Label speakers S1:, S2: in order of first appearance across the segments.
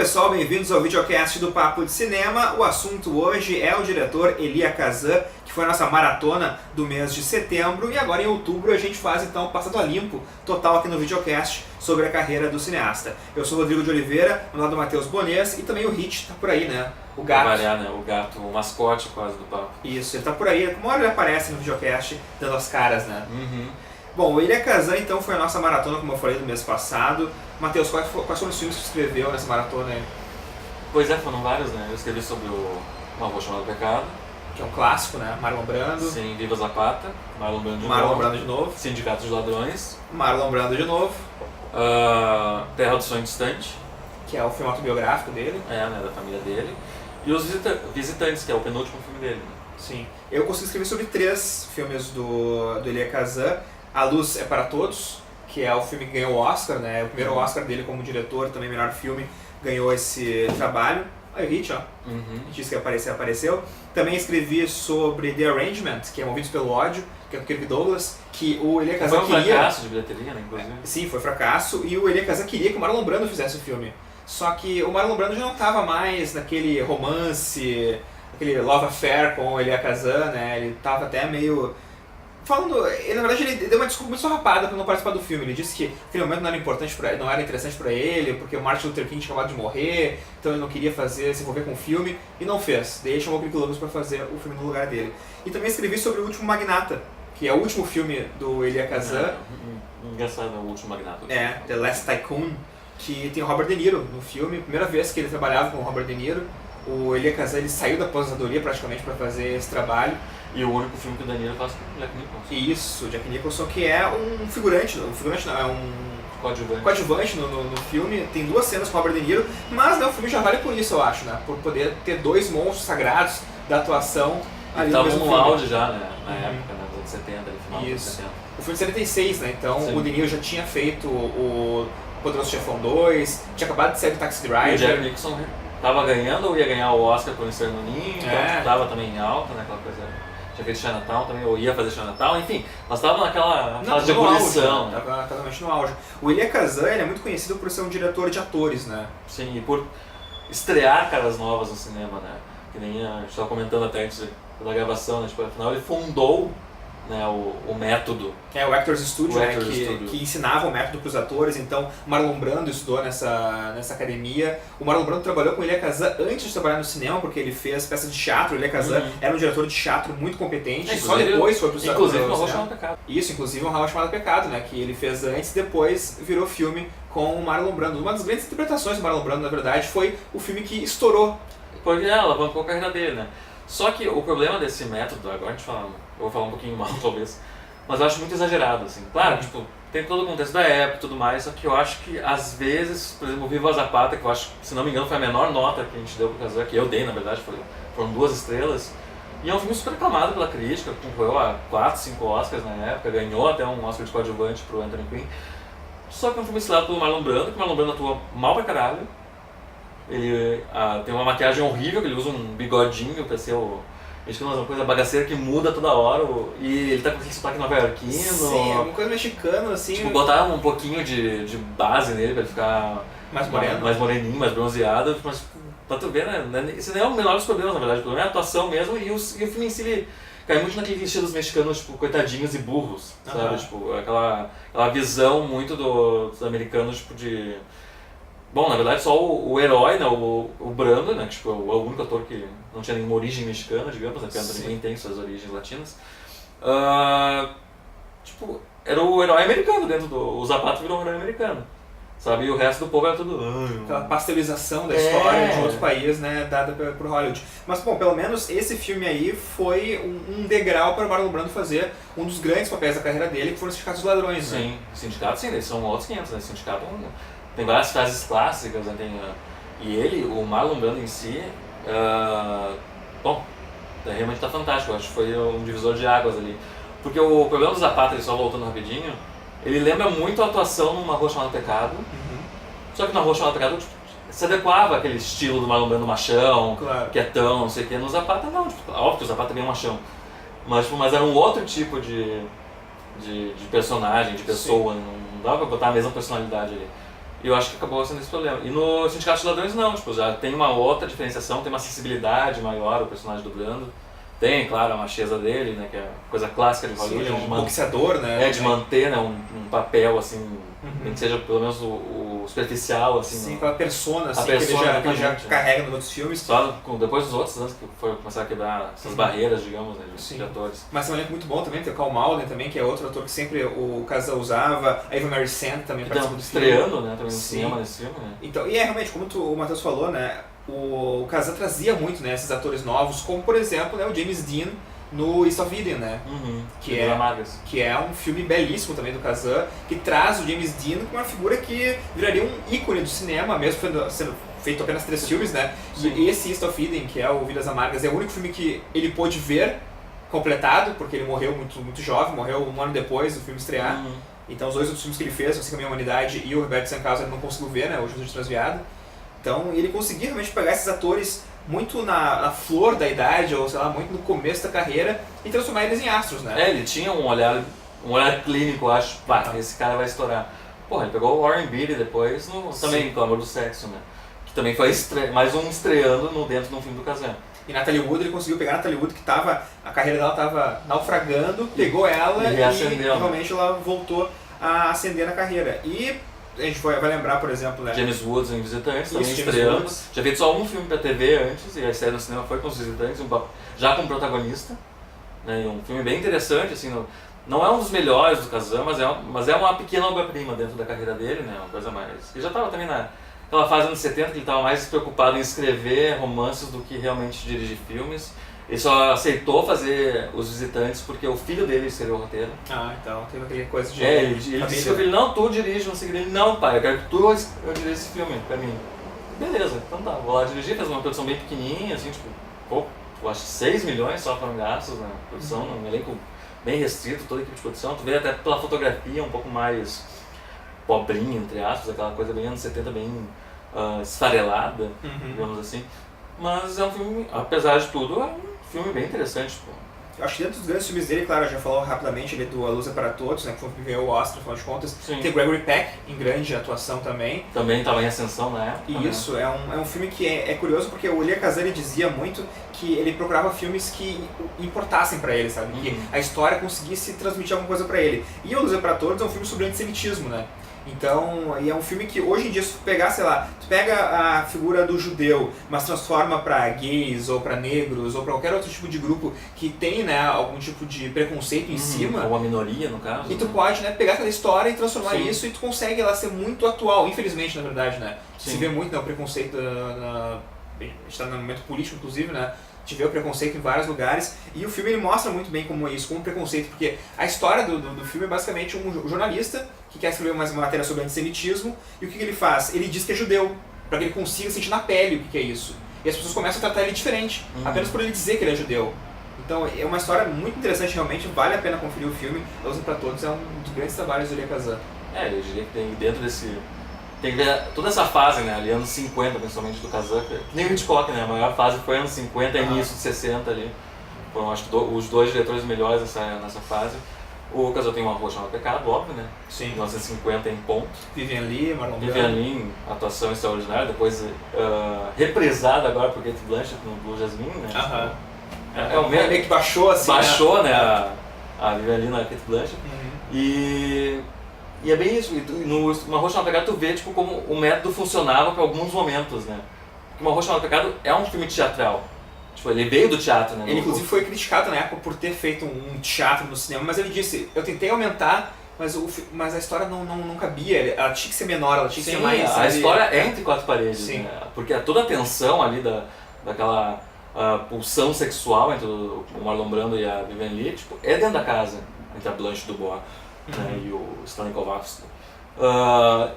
S1: pessoal, bem-vindos ao videocast do Papo de Cinema. O assunto hoje é o diretor Elia Kazan, que foi a nossa maratona do mês de setembro, e agora em outubro a gente faz então Passado a Limpo total aqui no videocast sobre a carreira do cineasta. Eu sou o Rodrigo de Oliveira, ao lado do Matheus Bonês, e também o Hit tá por aí, né? O gato.
S2: Pra variar, né? O gato, o mascote quase do papo.
S1: Isso, ele tá por aí, uma hora ele aparece no videocast dando as caras, né?
S2: Uhum.
S1: Bom, o Elia Kazan então foi a nossa maratona, como eu falei, do mês passado. Matheus, quais foram os filmes que você escreveu nessa maratona aí?
S2: Pois é, foram vários, né? Eu escrevi sobre Uma Rua Chamada Pecado.
S1: Que é um clássico, né? Marlon Brando.
S2: Sim, Viva Zapata. Marlon Brando de
S1: Marlon
S2: novo.
S1: Brando de novo.
S2: Sindicato de Ladrões.
S1: Marlon Brando de novo.
S2: Terra do Sonho Distante.
S1: Que é o filme autobiográfico dele.
S2: Né? Da família dele. E Os Visitantes, que é o penúltimo filme dele. Né?
S1: Sim. Eu consegui escrever sobre 3 filmes do Elia Kazan. A Luz é para Todos, que é o filme que ganhou o Oscar, né? O primeiro Oscar dele como diretor, também melhor filme, ganhou esse trabalho. Aí o Hit, ó.
S2: Uhum.
S1: Disse que apareceu. Também escrevi sobre The Arrangement, que é Movidos pelo Ódio, que é do Kirk Douglas, que o Elia Kazan queria...
S2: Foi um fracasso de bilheteria, né? Inclusive.
S1: Sim, foi fracasso, e o Elia Kazan queria que o Marlon Brando fizesse o filme. Só que o Marlon Brando já não estava mais naquele romance, aquele love affair com o Elia Kazan, né? Ele estava até meio... na verdade ele deu uma desculpa muito sorrapada para não participar do filme. Ele disse que aquele momento não era importante não era interessante para ele, porque o Martin Luther King tinha acabado de morrer, então ele não queria se envolver com o filme, e não fez. Daí ele chamou o Kirk Douglas para fazer o filme no lugar dele. E também escrevi sobre O Último Magnata, que é o último filme do Elia Kazan.
S2: Engraçado, o Último Magnata.
S1: The Last Tycoon, que tem o Robert De Niro no filme. Primeira vez que ele trabalhava com o Robert De Niro. O Elia Kazan ele saiu da aposentadoria praticamente para fazer esse trabalho.
S2: E o único filme que o Danilo faz com o Jack Nicholson.
S1: Isso, Jack Nicholson, que é um figurante não, é um coadjuvante no filme. Tem 2 cenas com o Robert De Niro, mas né, o filme já vale por isso, eu acho, né? Por poder ter 2 monstros sagrados da atuação ali no mesmo
S2: filme.
S1: Estavam
S2: no auge já, né? Na época, né? Dos anos 70, ali, final dos anos 70.
S1: O filme de 76, né? Então
S2: Sim.
S1: o De Niro já tinha feito o Poderoso Chefão 2, tinha acabado de sair do Taxi Driver.
S2: E o Jack Nicholson tava ganhando ou ia ganhar o Oscar por Inferno no Ninho, então tava também em alta, né? Aquela coisa... Tinha feito Chinatown também, ou ia fazer Chinatown, enfim, nós estávamos naquela fase de ebulição.
S1: Estava totalmente no auge. O Elia Kazan ele é muito conhecido por ser um diretor de atores, né?
S2: Sim, e por estrear caras novas no cinema, né? Que nem a gente estava comentando até antes da gravação, né? Tipo, afinal ele fundou, né, o método.
S1: O Actors Studio, né, que ensinava o método para os atores. Então, Marlon Brando estudou nessa academia. O Marlon Brando trabalhou com o Elia Kazan antes de trabalhar no cinema, porque ele fez peças de teatro. O Elia Kazan era um diretor de teatro muito competente, e só depois foi para o cinema.
S2: Inclusive, Uma Rua Chamada Pecado.
S1: Isso, inclusive Uma Rua Chamada Pecado, né, que ele fez antes e depois virou filme com o Marlon Brando. Uma das grandes interpretações do Marlon Brando, na verdade, foi o filme que estourou.
S2: Porque ela alavancou a carreira dele, né? Só que o problema desse método, agora eu vou falar um pouquinho mal talvez, mas eu acho muito exagerado, assim. Claro, tipo, tem todo o contexto da época e tudo mais, só que eu acho que às vezes, por exemplo, o Viva Zapata, que eu acho, se não me engano, foi a menor nota que a gente deu pro Kazan, que eu dei, na verdade, foram 2 estrelas, e é um filme super aclamado pela crítica, concorreu a 4, 5 Oscars na época, ganhou até um Oscar de coadjuvante pro Anthony Quinn, só que é um filme estrelado pelo Marlon Brando, que o Marlon Brando atua mal pra caralho. Ele tem uma maquiagem horrível, que ele usa um bigodinho pra ser uma coisa bagaceira que muda toda hora, e ele tá com aquele sotaque nova-iorquino.
S1: Sim, uma coisa mexicana, assim.
S2: Tipo, botar um pouquinho de base nele pra ele ficar
S1: mais moreno,
S2: mais moreninho, mais bronzeado, mas pra tu ver, né? Esse não é o menor dos problemas, na verdade. O problema é a atuação mesmo, e o filme em si ele cai muito naquele estilo dos mexicanos, tipo, coitadinhos e burros, sabe? Tipo, aquela visão muito dos americanos, tipo, de... Bom, na verdade só o herói, né, o Brando, né, que tipo, é o único ator que não tinha nenhuma origem mexicana, digamos, né, porque ninguém tem suas origens latinas. Tipo, era o herói americano dentro do... O Zapata virou um herói americano, sabe? E o resto do povo era tudo...
S1: Aquela pasteurização da história de outro país, né, dada por Hollywood. Mas, bom, pelo menos esse filme aí foi um degrau para o Marlon Brando fazer um dos grandes papéis da carreira dele, que foram os Sindicatos dos Ladrões,
S2: sim,
S1: né?
S2: Sindicato, sim, eles são outros 500, né? Sindicato tem várias frases clássicas, né? E o Marlon Brando em si, bom, realmente tá fantástico, eu acho que foi um divisor de águas ali. Porque o problema do Zapata, ele só voltando rapidinho, ele lembra muito a atuação numa Rua Chamada Pecado, só que na Rua Chamada Pecado tipo, se adequava àquele estilo do Marlon Brando machão, quietão, não sei o que. No Zapata não, tipo, óbvio que o Zapata também é um machão, mas era um outro tipo de personagem, de pessoa, não dava pra botar a mesma personalidade ali. E eu acho que acabou sendo esse problema. E no Sindicato de Ladrões não, tipo, já tem uma outra diferenciação, tem uma sensibilidade maior o personagem do Brando. Tem, claro, a macheza dele, né, que é a coisa clássica de Hollywood.
S1: Sim, um boxeador, né?
S2: É, de manter, né, um papel, assim, nem que seja pelo menos o superficial, assim.
S1: Sim, aquela persona, assim,
S2: persona,
S1: que ele já carrega nos outros filmes.
S2: Só depois dos outros anos que foi começar a quebrar essas barreiras, digamos, né, de atores.
S1: Mas tem um elenco muito bom também, tem o Karl Malden também, que é outro ator que sempre o Kazan usava, a Eva Mary Sant também participa do filme.
S2: Estreando, né, também no cinema nesse filme, né.
S1: Então, e realmente, como o Matheus falou, né, o Kazan trazia muito, né, esses atores novos, como por exemplo, né, o James Dean no East of Eden, né? Que é um filme belíssimo também do Kazan, que traz o James Dean como uma figura que viraria um ícone do cinema, mesmo sendo feito apenas 3 filmes, né?
S2: Sim.
S1: E esse East of Eden, que é o Vidas Amargas, é o único filme que ele pôde ver completado, porque ele morreu muito jovem, morreu um ano depois do filme estrear. Então os 2 outros filmes que ele fez, Você Caminha a Humanidade e o Roberto Sancausa, ele não conseguiu ver, né? O Jesus Transviado. Então ele conseguia realmente pegar esses atores muito na flor da idade, ou sei lá, muito no começo da carreira, e transformar eles em astros, né?
S2: É, ele tinha um olhar clínico, acho, esse cara vai estourar. Porra, ele pegou o Warren Beatty depois, também, Clamor do Sexo, né? Que também foi mais um estreando dentro de um filme do Kazan.
S1: E Natalie Wood, ele conseguiu pegar a Natalie Wood, que a carreira dela estava naufragando, pegou ela e realmente ela voltou a ascender na carreira. E a gente vai lembrar, por exemplo, né?
S2: James Woods em Visitantes, também estreando. Já fez só um filme pra TV antes, e a estreia no cinema foi com os Visitantes, já como protagonista. Né? Um filme bem interessante, assim, não é um dos melhores do Kazan, mas é uma pequena obra-prima dentro da carreira dele, né? Uma coisa mais... Ele já estava também naquela fase anos 70, que ele estava mais preocupado em escrever romances do que realmente dirigir filmes. Ele só aceitou fazer Os Visitantes porque o filho dele escreveu o roteiro.
S1: Ah, então teve aquele coisa de...
S2: ele disse pro filho, não, tu dirige, não sei o que. Ele, não, pai, eu quero que tu dirija esse filme pra mim. Beleza, então tá, vou lá dirigir, fez uma produção bem pequenininha, assim, tipo, eu acho que 6 milhões só foram gastos na produção, num elenco bem restrito, toda a equipe de produção. Tu vê até pela fotografia um pouco mais pobrinha, entre aspas, aquela coisa bem anos 70, bem esfarelada, digamos assim. Mas é um filme, apesar de tudo, é um filme bem interessante, pô.
S1: Eu acho que dentro dos grandes filmes dele, claro, já falou rapidamente ali do A Luz é para Todos, né, que foi um filme que ganhou o Oscar, afinal de contas.
S2: Sim.
S1: Tem Gregory Peck em grande atuação também.
S2: Também estava em ascensão na época.
S1: Isso, né? É um filme que é curioso porque o Elia Kazan dizia muito que ele procurava filmes que importassem pra ele, sabe? Que a história conseguisse transmitir alguma coisa pra ele. E A Luz é para Todos é um filme sobre antissemitismo, né? Então, e é um filme que hoje em dia, se tu pegar, sei lá, tu pega a figura do judeu, mas transforma pra gays, ou pra negros, ou pra qualquer outro tipo de grupo que tem, né, algum tipo de preconceito em cima.
S2: Ou uma minoria, no caso.
S1: E tu pode, né, pegar aquela história e transformar isso, e tu consegue ela ser muito atual, infelizmente, na verdade, né? Se vê muito, né, o preconceito a gente está no momento político, inclusive, né? A gente vê o preconceito em vários lugares, e o filme ele mostra muito bem como é isso, como preconceito, porque a história do filme é basicamente um jornalista que quer escrever uma matéria sobre antissemitismo, e o que ele faz? Ele diz que é judeu, para que ele consiga sentir na pele o que é isso. E as pessoas começam a tratar ele diferente, apenas por ele dizer que ele é judeu. Então é uma história muito interessante, realmente, vale a pena conferir o filme. A Luz é para Todos é um dos grandes trabalhos do Elia Kazan.
S2: Eu diria que tem dentro desse... Tem que ver toda essa fase, né, ali, anos 50, principalmente, do Kazan, que nem o Hitchcock, né, a maior fase foi anos 50 e início de 60 ali. Foram, acho que, os 2 diretores melhores nessa fase. O Kazan tem Uma Rua Chamada Pecado, óbvio, né,
S1: Sim.
S2: 1950 em ponto.
S1: Vivian Leigh, Marlon Brando.
S2: Vivian Leigh, atuação extraordinária, depois reprisada agora por Kate Blanchett no Blue Jasmine, né.
S1: É o meio que baixou, assim,
S2: baixou, né, a Vivian Leigh na Kate Blanchett. E é bem isso, no Uma Rua Chamada Pecado tu vê tipo, como o método funcionava para alguns momentos, né? Porque Uma Rua Chamada Pecado é um filme teatral, tipo, ele veio do teatro, né?
S1: Ele inclusive foi criticado na época por ter feito um teatro no cinema, mas ele disse, eu tentei aumentar, mas a história não cabia, ela tinha que ser menor, ela tinha que ser mais...
S2: A história é entre 4 paredes, né? Porque toda a tensão ali daquela pulsão sexual entre o Marlon Brando e a Vivian Leigh, tipo, é dentro da casa, entre a Blanche Dubois. Né, e o Stanley Kowalski.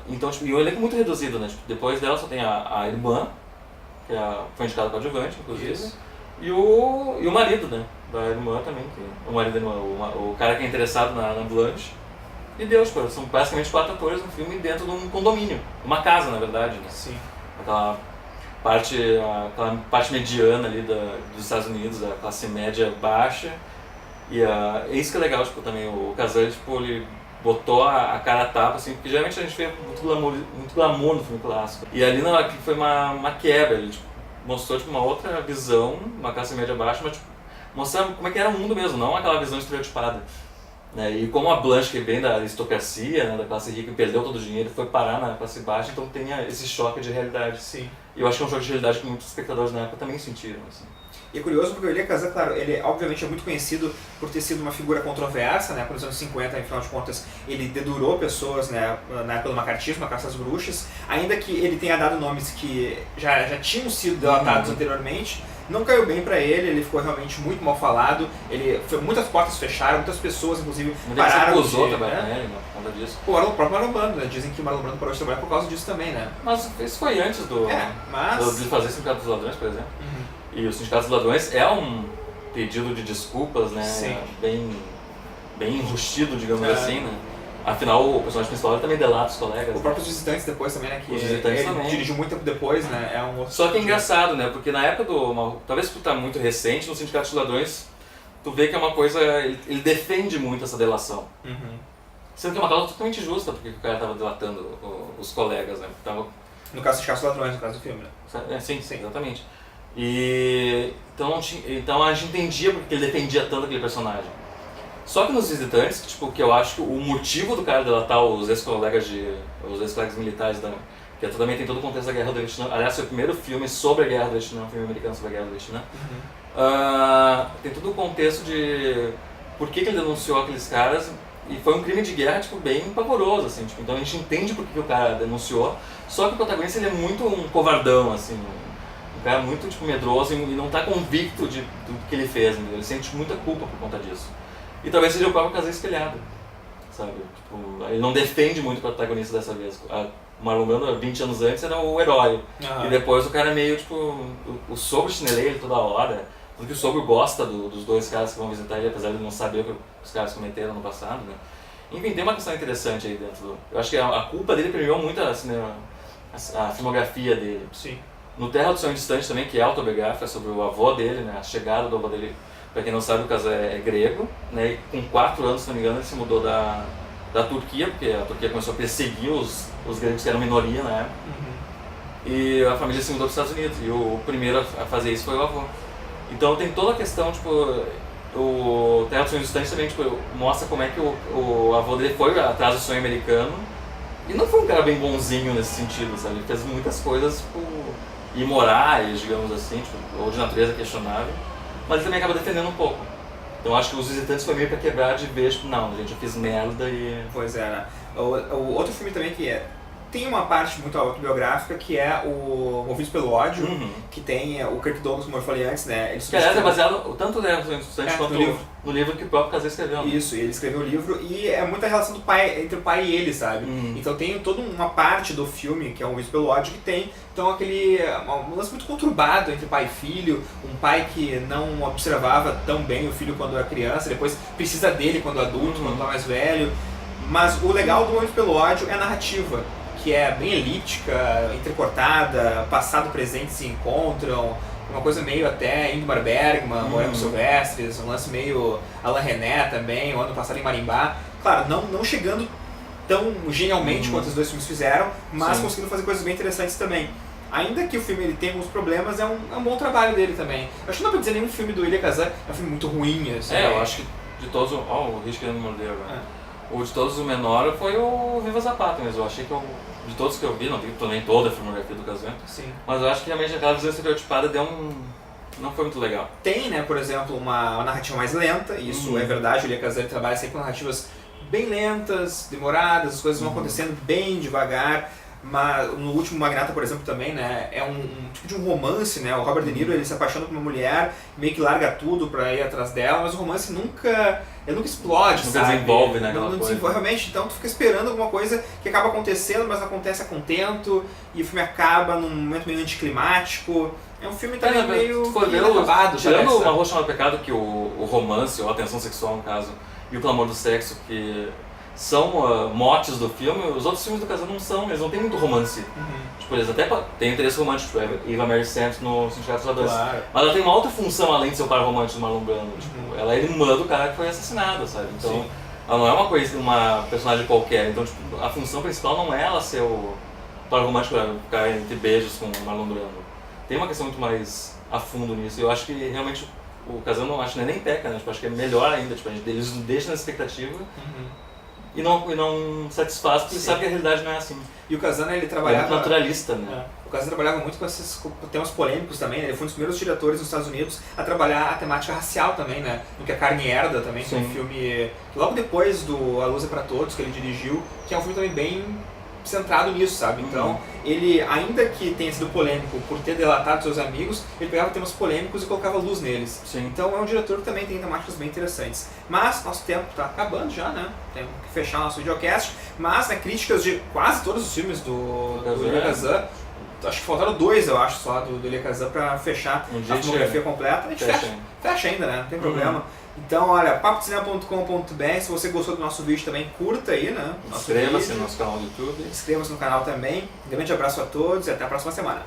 S2: Então, tipo, e o elenco é muito reduzido, né? Tipo, depois dela só tem a irmã, que foi indicada para adjuvante, inclusive, e o marido, né? Da irmã também, o marido da irmã, o cara que é interessado na Blanche. E Deus, tipo, são basicamente 4 atores no filme dentro de um condomínio, uma casa, na verdade, né?
S1: Sim.
S2: Aquela parte mediana ali dos Estados Unidos, da classe média baixa. E é isso que é legal, tipo, também o Kazan, tipo, ele botou a cara a tapa, assim, porque geralmente a gente vê muito glamour no filme clássico. E ali não, aqui foi uma quebra, ele tipo, mostrou tipo, uma outra visão, uma classe média baixa, mas tipo, mostrar como é que era o mundo mesmo, não aquela visão estereotipada. Né? E como a Blanche, que vem da aristocracia, né, da classe rica, e perdeu todo o dinheiro, foi parar na classe baixa, então tem esse choque de realidade.
S1: Sim.
S2: E eu acho que é um choque de realidade que muitos espectadores na época também sentiram. Assim.
S1: E é curioso porque o Elia Kazan, claro, ele obviamente é muito conhecido por ter sido uma figura controversa, né? Nos anos 50, afinal de contas, ele dedurou pessoas, né, na época do macartismo, a caça às bruxas, ainda que ele tenha dado nomes que já tinham sido delatados anteriormente, não caiu bem pra ele ficou realmente muito mal falado, muitas portas fecharam, muitas pessoas, inclusive, pararam
S2: de... Muita trabalhar com ele, por conta disso.
S1: O próprio Marlon Brando, né? Dizem que o Marlon Brando parou de trabalhar por causa disso também, né?
S2: Mas isso foi antes de fazer Sindicato dos Ladrões, por exemplo.
S1: Uhum.
S2: E o Sindicato dos Ladrões é um pedido de desculpas, né?
S1: Sim.
S2: Bem enrustido, digamos assim, né? Afinal, o personagem principal também delata os colegas.
S1: O próprio Visitantes depois também, né? Que
S2: os Visitantes
S1: ele
S2: também.
S1: Dirigiu muito tempo depois, né? É um outro.
S2: Só que é engraçado, né? Porque na época talvez por estar muito recente, no Sindicato dos Ladrões, tu vê que é uma coisa... Ele defende muito essa delação.
S1: Uhum.
S2: Sendo que é uma causa totalmente justa, porque o cara estava delatando os colegas, né?
S1: No caso do Sindicato dos Ladrões, no caso do filme, né?
S2: Sim, exatamente. E então a gente entendia porque ele defendia tanto aquele personagem. Só que nos Visitantes, que eu acho que o motivo do cara delatar os ex-colegas militares, que também tem todo o contexto da Guerra do Vietnã, aliás, foi o primeiro filme sobre a Guerra do Vietnã, um filme americano sobre a Guerra do Vietnã, tem todo o contexto de por que ele denunciou aqueles caras, e foi um crime de guerra bem pavoroso, assim, então a gente entende por que o cara denunciou, só que o protagonista ele é muito um covardão, assim, um cara muito medroso e não está convicto do que ele fez, entendeu? Ele sente muita culpa por conta disso. E talvez seja o próprio caso espelhado, sabe? Ele não defende muito o protagonista dessa vez. O Marlon Brando, 20 anos antes, era o herói. E depois o cara é meio, o sogro chinelei ele toda hora. Tanto que o sogro gosta dos dois caras que vão visitar ele, apesar de não saber o que os caras cometeram no passado, né? Enfim, tem uma questão interessante aí dentro do... Eu acho que a culpa dele premiou muito a filmografia dele.
S1: Sim.
S2: No Terra do Sonho Distante também, que é autobiográfica, sobre o avô dele, né? A chegada do avô dele. Para quem não sabe, o caso é grego, né? E com 4 anos, se não me engano, ele se mudou da Turquia, porque a Turquia começou a perseguir os gregos que eram minoria na época. Uhum. E a família se mudou para os Estados Unidos, e o primeiro a fazer isso foi o avô. Então tem toda a questão, o Terra do Sonho Distante também mostra como é que o avô dele foi atrás do sonho americano, e não foi um cara bem bonzinho nesse sentido, sabe? Ele fez muitas coisas imorais, digamos assim, ou de natureza questionável. Mas ele também acaba defendendo um pouco. Então acho que os Visitantes foi meio pra quebrar de ver, não, gente, eu fiz merda e...
S1: Pois é, né? O outro filme também que tem uma parte muito autobiográfica que é o Movidos pelo Ódio, que tem o Kirk Douglas, como eu falei antes, né?
S2: Que aliás é baseado tanto no livro que o próprio Kazan escreveu.
S1: Isso, ele escreveu o livro e é muita relação do pai, entre o pai e ele, sabe? Então tem toda uma parte do filme, que é o Movidos pelo Ódio, que tem então um lance muito conturbado entre pai e filho, um pai que não observava tão bem o filho quando era criança, depois precisa dele quando adulto, quando tá mais velho. Mas o legal do Movidos pelo Ódio é a narrativa, que é bem elíptica, entrecortada, passado e presente se encontram, uma coisa meio até Ingmar Bergman, Morenos Silvestres, um lance meio Alain René também, o ano passado em Marimbá. Claro, não chegando tão genialmente quanto os dois filmes fizeram, mas conseguindo fazer coisas bem interessantes também. Ainda que o filme ele tenha alguns problemas, é um bom trabalho dele também. Eu acho que não dá pra dizer nenhum filme do Elia Kazan é um filme muito ruim. Assim,
S2: eu acho que de todos... o Rich querendo morder agora. O de todos o menor foi o Viva Zapata mesmo. Eu achei que de todos que eu vi, não vi também toda a filmografia do Kazan, mas eu acho que realmente aquela visão estereotipada não foi muito legal.
S1: Tem, né, por exemplo, uma narrativa mais lenta, e isso é verdade, o Elia Kazan trabalha sempre com narrativas bem lentas, demoradas, as coisas vão acontecendo bem devagar. Mas no último Magnata, por exemplo, também, né, é um tipo de um romance, né? O Robert De Niro ele se apaixona por uma mulher, meio que larga tudo pra ir atrás dela, mas o romance nunca explode,
S2: nunca desenvolve, né?
S1: Não desenvolve realmente, então tu fica esperando alguma coisa que acaba acontecendo, mas não acontece a contento, e o filme acaba num momento meio anticlimático. É um filme também meio inacabado.
S2: Tirando Uma Rua Chamada Pecado, que o romance, ou a tensão sexual no caso, e o clamor do sexo, que são motes do filme, os outros filmes do Kazan não são, eles não têm muito romance. Eles até têm interesse romântico, Eva Mary Saint no Sindicato dos Ladrões.
S1: Claro.
S2: Mas ela tem uma outra função além de ser o par romântico do Marlon Brando. Ela é irmã do cara que foi assassinado, sabe? Então Ela não é uma personagem qualquer, então tipo, a função principal não é ela ser o par romântico pra ficar entre beijos com o Marlon Brando. Tem uma questão muito mais a fundo nisso, e eu acho que realmente o Kazan não acho que nem peca, né? Tipo, acho que é melhor ainda, tipo, eles deixam na expectativa e não satisfaz, porque sabe que a realidade não é assim.
S1: E o Kazan, ele
S2: É
S1: trabalhava...
S2: muito naturalista, né?
S1: O Kazan trabalhava muito com esses temas polêmicos também, né? Ele foi um dos primeiros diretores nos Estados Unidos a trabalhar a temática racial também, né? No Que a Carne Herda também, que é um filme logo depois do A Luz é Pra Todos, que ele dirigiu, que é um filme também bem centrado nisso, sabe? Então, ele, ainda que tenha sido polêmico por ter delatado seus amigos, ele pegava temas polêmicos e colocava luz neles.
S2: Sim.
S1: Então, é um diretor que também tem temáticas bem interessantes. Mas, nosso tempo tá acabando já, né? Temos que fechar nosso videocast. Mas, né, críticas de quase todos os filmes do Elia Kazan. Acho que faltaram 2, eu acho, só do Elia Kazan pra fechar a filmografia completa. A gente fecha ainda, né? Não tem problema. Então, olha, papodecinema.com.br, se você gostou do nosso vídeo também, curta aí, né?
S2: Inscreva-se no nosso canal do YouTube.
S1: Inscreva-se no canal também. Um grande abraço a todos e até a próxima semana.